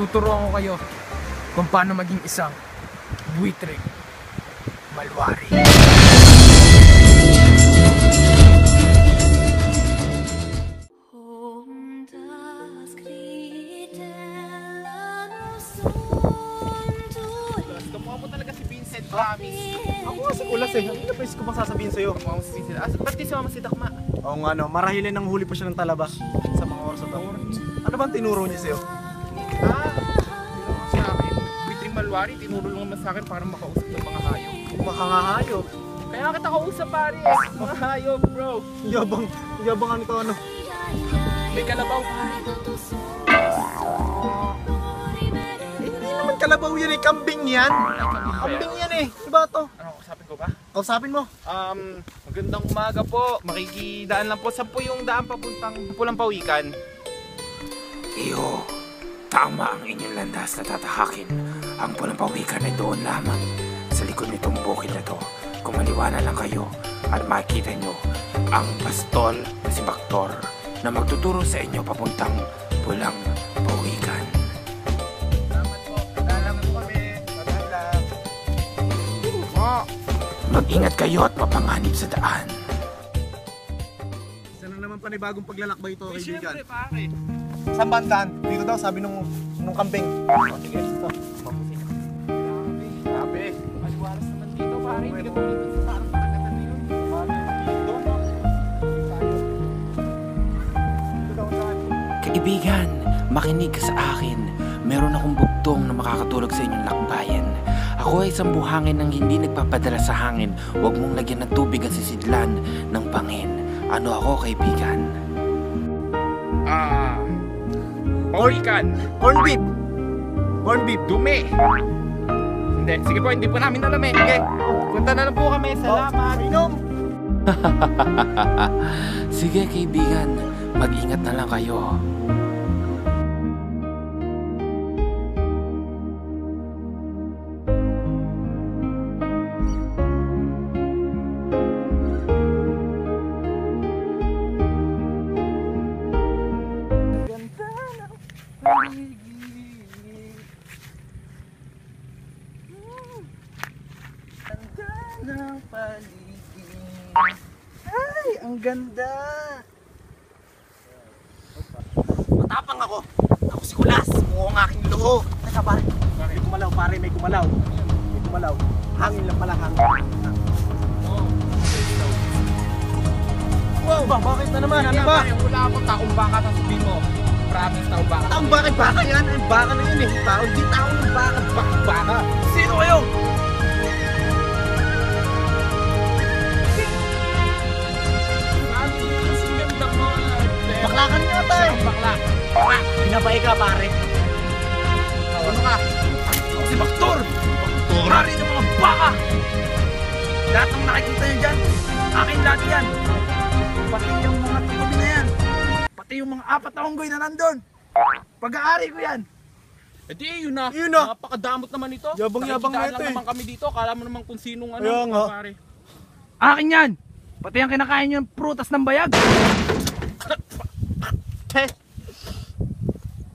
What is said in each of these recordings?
Tuturuan ko kayo kung paano maging isang buitreng malwari. Ako kasi ulas eh. Ano pa ko pang sasabihin sa'yo? Ba't di sumama si Dakma? Oo nga no, marahilin ang huli pa siya ng talaba sa mga oras na to. Ano bang tinuro niya sa'yo? Tinuro sa akin. Buitreng malwari, tinuro lang naman sa akin para makausap ng mga hayop. Makangahayop. Kaya kita kausap pare, mga hayop bro. Yabang ano to ano? May kalabaw pare. Hindi naman kalabaw yan eh, kambing yan. Kambing yan eh, diba to? Ano, kausapin ko ba? Kausapin mo. Magandang umaga po. Makikidaan lang po. Saan po yung daan papuntang Pulang Pawikan? Iyo, tama ang inyong landas na tatahakin. Ang Pulang Pawikan ay doon lamang sa likod nitong bukid na to. Kumaliwana lang kayo at makikita nyo ang pastol na si Baktor na magtuturo sa inyo papuntang Pulang Pawikan. Salamat po. Dala po kami. Magandang. Mag-ingat kayo at mapanganib sa daan. Sana naman panibagong paglalakbay ito, kaibigan. Siyempre pare. Saan bandaan? Dito daw, sabi nung kambing. Sige, ito. Grabe. Maliwalas naman dito pare. Hindi ka tumigil sa parang pakagatan na yun. Kaibigan, makinig ka sa akin. Meron akong bugtong na makakatulog sa inyong lakbayan. Ako ay isang buhangin ng hindi nagpapadala sa hangin. Huwag mong lagyan ng tubig ang sisidlan ng pangin. Ano ako, kaibigan? Pawikan. Corn beef. Corn beef. Dumi. Hindi. Sige po, hindi po namin alam eh. Okay. Punta na lang po kami. Salamat. Inom. Sige, kaibigan. Mag-ingat na lang kayo. Ng paligid. Ay, ang ganda. Matapang ako. Ako si Kulas. Mukhang aking loo. Teka pare. May kumalaw pare, may kumalaw. May kumalaw. Hangin lang pala, hangin. Wow, bakit na naman? Ano ba? Wala akong taong baka sa sabihin mo. Promise, taong baka. Taong bakit baka yan? Ay, baka na yun eh. Tao, di tao ng baka. Baka. Sino kayo? Baklakan nga tayo. Bakla. Binabay ka pare. Ano ka? Ako si Baktor. Baktor ng mga baka. Lahat ng nakikita nyo dyan, akin lahat yan. Pati yung mga tuloy na yan. Pati yung mga 4 na unggoy na nandun. Pag-aari ko yan. Eh di yun na. Yun na. Napakadamot naman ito. Yabang-yabang na Nakikitaan ito lang eh. naman kami dito. Akala mo naman kung sinong ano. Kaya nga. Pare. Akin yan! Pati ang kinakain yung prutas ng bayag.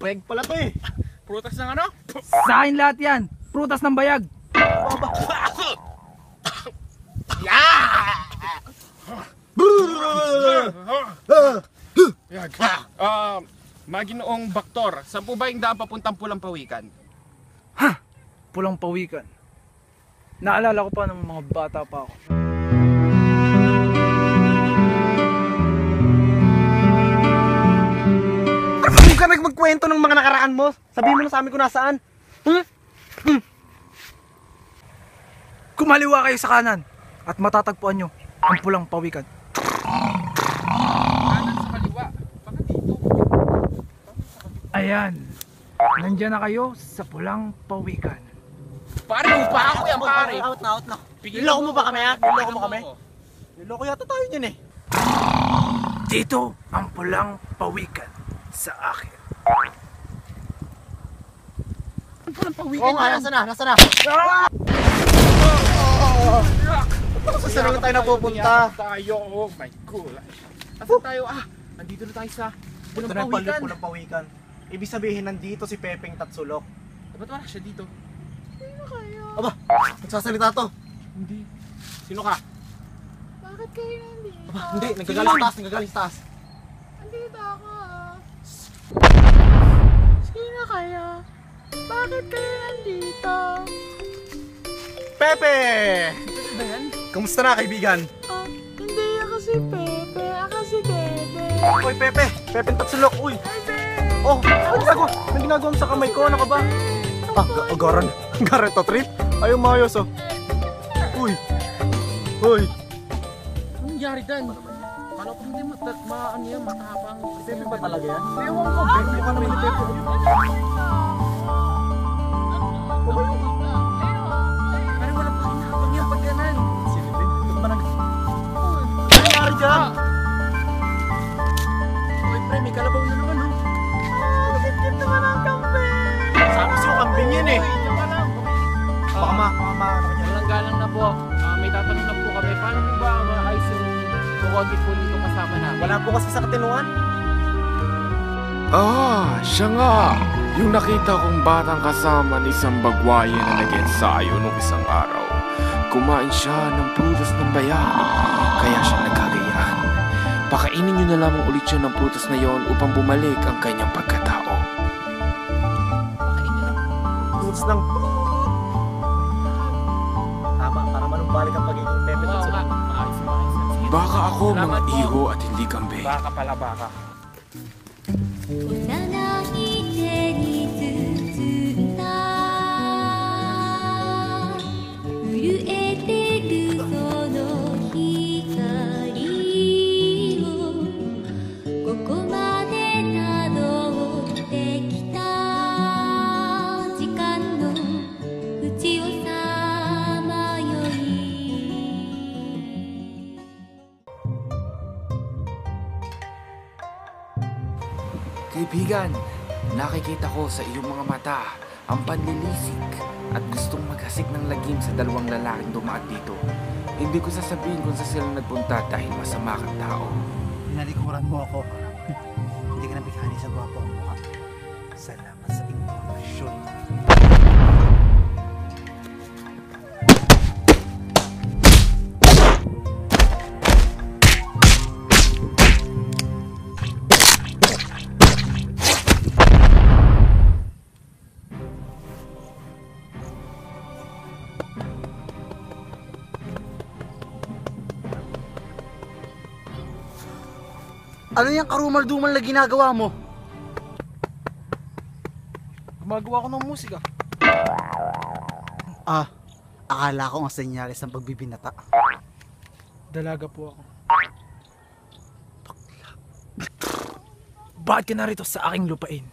Peg pala to eh. Prutas ng ano? Sa akin lahat yan. Prutas ng bayag. Maginoong Baktor, saan po ba yung daan papuntang Pulang Pawikan? Pulang Pawikan. Naalala ko pa ng mga bata pa ako. Huwag ka magkwento ng mga nakaraan mo. Sabihin mo na sa amin kung nasaan. Kumaliwa kayo sa kanan at matatagpuan nyo ang Pulang Pawikan. Kanan sa kaliwa. Baka dito. Ayan. Nandyan na kayo sa Pulang Pawikan. Pare, upa ako yan pare. Out na. Niloko mo ba kami ha? Niloko mo kami? Niloko yata tayo yun eh. Dito ang Pulang Pawikan sa akin. Pulang Pawikan Oo nga, yan. nasa na? Saan na tayo napupunta? Tayo, oh my god. Asan tayo? Nandito na tayo sa Pulang Pawikan. Pulang Pawikan. Ibig sabihin, nandito si Pepeng Tatsulok. Ba't wala siya dito? Aba, nagsasalita to. Hindi. Sino ka? Bakit kayo nandito? Aba, hindi, nagagaling sa taas, nagagaling sa taas. Nandito ako. Sino kayo? Bakit kayo nandito? Pepe! Ba yan? Kamusta na, kaibigan? Oh, hindi ako si Pepe. Ako si Dede. Uy, Pepe! Pepeng Tatsulok, uy! Bebe! Oh, ano ginagawa mo sa kamay ko? Ano ka ba? Agaran. Agaran to, trip? Ayaw maayos, oh. Uy! Uy! Anong nangyari dyan? Kala ko hindi ano yan, matapang. Pepe ba talaga yan? Ewan ko, Pepe. Mukha naman ni Pepe. Parang walang pakinabang yan pag ganan. Silipin, ito ba nag... Ano nangyari dyan? Oy, pre, may kalabaw na naman, oh. Bakit dito ka ng kambing? Sabi sa'yo, kambing yan eh. Oy, tama lang. Baka ano ka niya. Walang galang na po. May tatanong na po kami. Paano po ba maayos yung kukonti po dito kasama namin? Wala po kasi sa katinuan. Ah, siya nga. Yung nakita kong batang kasama ni isang bagwaye na nag-ensayo nung isang araw. Kumain siya ng prutas ng bayan, kaya siya nagkagayaan. Pakainin niyo na lamang ulit siya ng prutas na yon upang bumalik ang kanyang pagkatao. Fruits ng... Tama, para manumbalik ang pagiging Pepe Oo nga, Tatsulok. maayos yung maayos. Sige. Baka ako mga Salamat po. iho at hindi kambing. Baka pala, baka. 幼い手に包んだ震えてるその光をここまでたどってきた時間の淵をさまよい Kaibigan, nakikita ko sa iyong mga mata ang panlilisik at gustong maghasik ng lagim sa dalawang lalaking dumaan dito. Hindi ko sasabihin kung sa sila nagpunta dahil masama kang tao. Pinalikuran mo ako. Hindi ka nabighani sa gwapo ang mukha. Salamat sa impormasyon. Ano yung karumal-dumal na ginagawa mo? Gumagawa ko ng musika. Akala ko ang senyales ng pagbibinata. Dalaga po ako. Bakit ka narito sa aking lupain?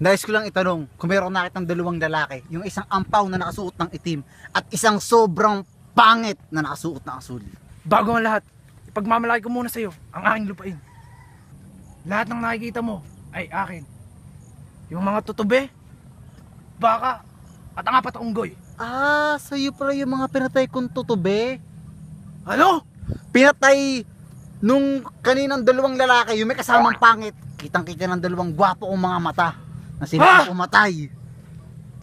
Nais ko lang itanong kung meron nakitang dalawang lalaki, yung isang ampaw na nakasuot ng itim at isang sobrang pangit na nakasuot ng asul. Bago ang lahat, ipagmamalaki ko muna sa iyo ang aking lupain. Lahat ng nakikita mo ay akin. Yung mga tutube, baka, at ang apat na unggoy. Sa'yo pala yung mga pinatay kong tutube. Ano? Pinatay nung kaninang dalawang lalaki, yung may kasamang pangit. Kitang-kita ng dalawang gwapo kong mga mata na sila umatay.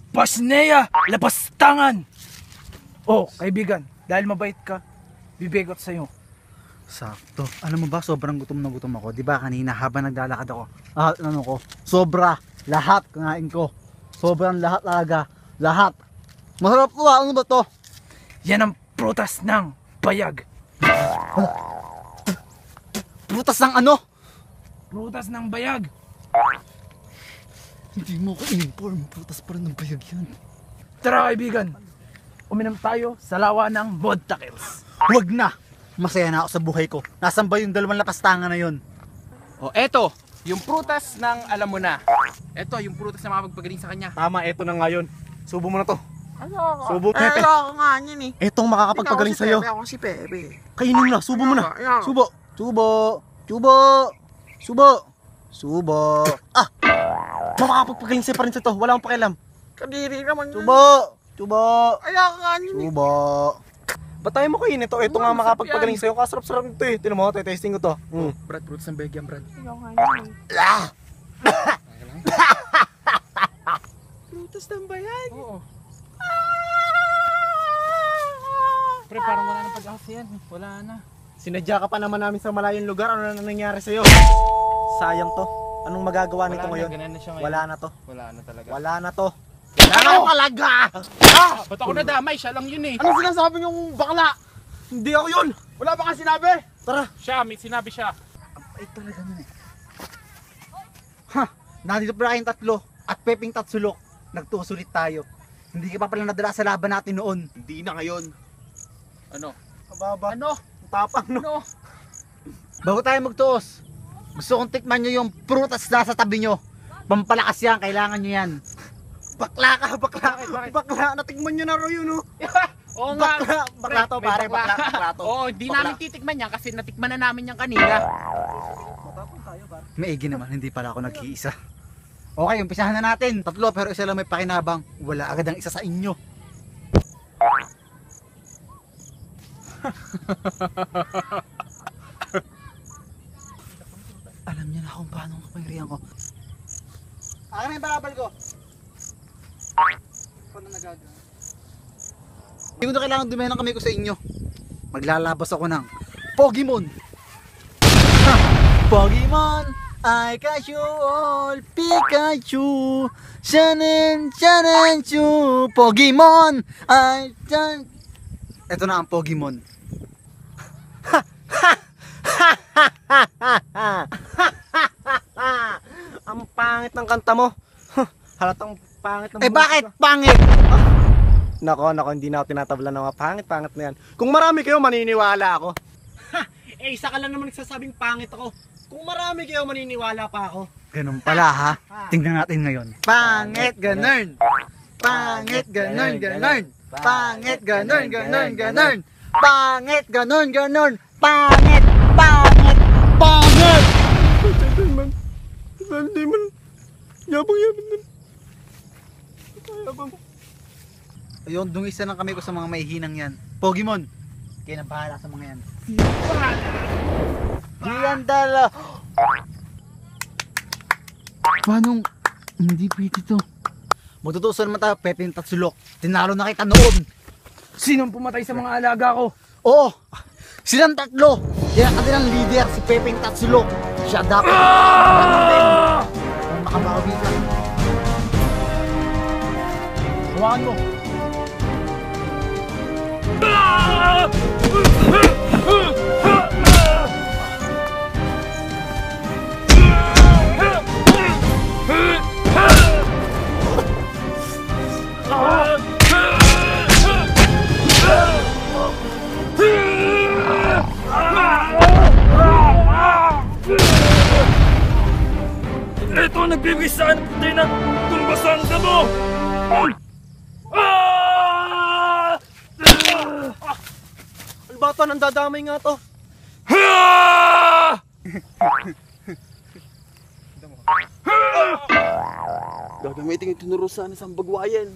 Pasneya, lapastangan! Oh, kaibigan, dahil mabait ka, bibigot sa iyo. Sakto. Alam mo ba, sobrang gutom na gutom ako. Di ba kanina habang naglalakad ako, sobra, lahat kanain ko. Sobrang lahat talaga. Lahat. Masarap to. Ano ba to? Yan ang prutas ng bayag. Prutas ng ano? Prutas ng bayag. Hindi mo ko in-inform. Prutas pa rin ng bayag yan. Tara kaibigan, uminom tayo sa lawa ng Bodtakils. Huwag na. Masaya na ako sa buhay ko. Nasaan ba yung dalawang lapastangan na yun? O, eto, yung prutas ng alam mo na. Eto, yung prutas na makapagpagaling sa kanya. Tama, eto na ngayon. Subo mo na to. Ayoko. Subo, Pepe. Ayoko nga niyan eh. Etong makakapagpagaling sa'yo. Ako si Pepe. Kainin mo na, subo mo na. Ayoko. Subo. Subo. Subo. Subo. Subo. Makakapagpagaling sa'yo pa rin sa to. Wala akong pakialam. Kadiri naman yun. Subo. Subo. Ayoko nga niyan eh. Subo. Ba't tayo mo kainin ito? Ito nga makakapagpagaling sa'yo. Kasarap-sarap nito eh. Tinan mo, testing ko to. Brad, prutas ng bayag yan, Brad. Ayoko nga niyan eh. Stand by yan. Oo. Pre, parang wala na pag-asa yan. Wala na. Sinadya ka pa naman namin sa malayong lugar. Ano na nangyari sa'yo? Sayang to. Anong magagawa nito ngayon? Ganun na siya ngayon. Wala na to. Wala na talaga. Wala na to. Wala na talaga! Ba't ako nadamay? Siya lang yun eh. Anong sinasabi niyong bakla? Hindi ako yun! Wala ba kang sinabi? Tara! Siya, may sinabi siya. Ay talaga nun eh. Ha! Nandito pa kayong tatlo at Pepeng Tatsulok. Nagtusulit tayo. Hindi ka pa pala nadala sa laban natin noon. Hindi na ngayon. Ano? Kababa. Ano? Ang tapang no? Ano? Bago tayo magtuos, gusto kong tikman nyo yung prutas na sa tabi nyo. Pampalakas yan, kailangan nyo yan. Bakla ka, bakla. Bakit? Bakla, natikman nyo na ro yun no? Oo nga. Bakla to, May pare, bakla to. Oo, hindi Bakla. namin titikman yan kasi natikman na namin yan kanina. Maigi naman, hindi pala ako nag-iisa. Okay, umpisahan na natin. Tatlo pero isa lang may pakinabang. Wala agad ang isa sa inyo. Alam niya na kung paano ang kapangyarihan ko. Akin na yung balabal ko. Paano nagagawa? Hindi ko na kailangan dumayan ang kamay ko sa inyo. Maglalabas ako ng Pokemon! Ha! Pokemon! I catch you all, Pikachu! Shanen, Shanen, Chu! Pokemon! I can... Ito na ang Pokemon. Ang pangit ng kanta mo. Halatang pangit ng bakit pangit? Nako, hindi na ako tinatabla ng mga pangit na yan. Kung marami kayo, maniniwala ako. Isa ka lang naman nagsasabing pangit ako. Kung marami kayo, maniniwala pa ako. Ganun pala ha. Tingnan natin ngayon. Pangit, ganun. Pangit, ganun, ganun. Pangit, ganun, ganun, ganun. Pangit, ganun, ganun. Pangit, pangit, pangit. Hindi man. Yabang nun. Ayun, dungisa lang kami ko sa mga maihinang yan. Pokemon, kayo na bahala sa mga yan. Diyan tala. Paano? Hindi pwede to. Magtutusan naman tayo, Pepeng Tatsulok. Tinalo na kita noon. Sinong pumatay sa mga alaga ko? Oo, silang tatlo. Yan ang kanilang leader, si Pepeng Tatsulok. Siya dapat. Kung makabawi ka. Hawakan mo. Ito ang nagbibigay sa akin ng patay na tumbasang ka mo! Albato, nandadamay nga to. Gagamitin yung tinuro sa isang bagwayan.